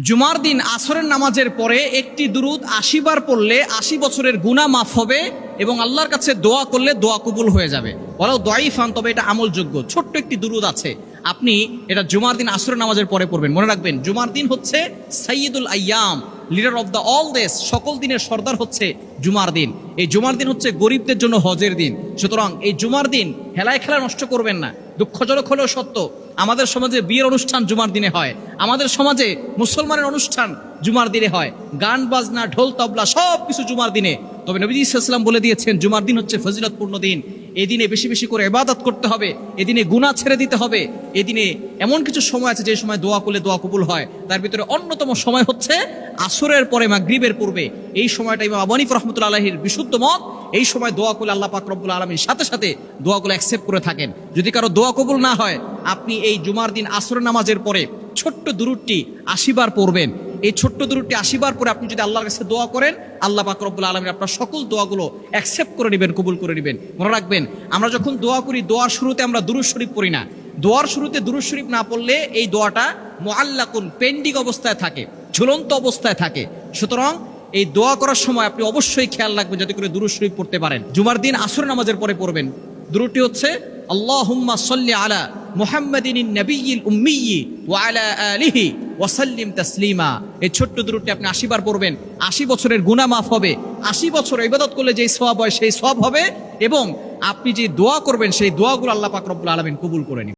জুমার দিন আসরের নামাজের পরে একটি দুরুদ ৮০ বার পড়লে ৮০ বছরের গুনাহ মাফ হবে এবং আল্লাহর কাছে দোয়া করলে দোয়া কবুল হয়ে যাবে। বলো দয়ীফান, তবে এটা আমলযোগ্য। ছোট্ট একটি দুরুদ আছে, আপনি এটা জুমার দিন আসরের নামাজের পরে পড়বেন। মনে রাখবেন, জুমার দিন হচ্ছে সাইয়্যিদুল আইয়াম, leader of the all days, সকল দিনের সর্দার হচ্ছে জুমার দিন। এই জুমার দিন হচ্ছে গরিবদের জন্য হজের দিন। সুতরাং এই জুমার দিন হেলায় খেলা নষ্ট করবেন না। দুঃখজনক হলেও সত্য, আমাদের সমাজে বিয়ের অনুষ্ঠান জুমার দিনে হয়, আমাদের সমাজে মুসলমানের অনুষ্ঠান জুমার দিনে হয়, গান বাজনা ঢোল তবলা সব কিছু জুমার দিনে। তবে নবীজি সাল্লাল্লাহু আলাইহি ওয়াসাল্লাম বলে দিয়েছেন, জুমার দিন হচ্ছে ফজিলতপূর্ণ দিন। এই দিনে বেশি বেশি করে ইবাদত করতে হবে, এদিনে গুনাহ ছেড়ে দিতে হবে। এদিনে এমন কিছু সময় আছে যে সময় দোয়া করলে দোয়া কবুল হয়। তার ভিতরে অন্যতম সময় হচ্ছে আসরের পরে মাগরিবের পূর্বে। এই সময়টা ইমাম আবু হানিফা রাহমাতুল্লাহি আলাইহির বিশুদ্ধ মত, এই সময় দোয়া করলে আল্লাহ পাক রব্বুল আলামিন সাথে সাথে দোয়াগুলো অ্যাকসেপ্ট করে থাকেন। যদি কারো দোয়া কবুল না হয়, আপনি এই জুমার দিন আসরের নামাজের পরে ছোট্ট দুরূদটি ৮০ বার পড়বেন। এই ছোট্ট দুরূদটি ৮০ বার পরে আপনি যদি আল্লাহর কাছে দোয়া করেন, আল্লাহ পাক রব্বুল আলামিন আপনার সকল দোয়াগুলো অ্যাকসেপ্ট করে নেবেন, কবুল করে নেবেন। মনে রাখবেন, আমরা যখন দোয়া করি, দোয়ার শুরুতে আমরা দুরূদ শরীফ পড়ি না। দোয়ার শুরুতে দুরূদ শরীফ না পড়লে এই দোয়াটা মুআল্লাকুন, পেন্ডিং অবস্থায় থাকে, ঝুলন্ত অবস্থায় থাকে। সুতরাং এই দোয়া করার সময় আপনি অবশ্যই খেয়াল রাখবেন যাতে করে দুরূদ শরীফ পড়তে পারেন। জুমার দিন আসর নামাজের পরে পড়বেন। দুরূদটি হচ্ছে আল্লাহুম্মা সাল্লি আলা মুহাম্মাদিন নবিয়্যিল উম্মিয়্যি ওয়া আলা আলিহি ওয়া সাল্লিম তাসলিমা। এই ছোট্ট দুরূদটি আপনি ৮০ বার পড়বেন। ৮০ বছরের গুনাহ মাফ হবে। ৮০ বছর ইবাদত করলে যেই সওয়াব হয় সেই সওয়াব হবে, এবং আপনি যে দোয়া করবেন সেই দোয়াগুলো আল্লাহ পাক রব্বুল আলামিন কবুল করে নেবেন।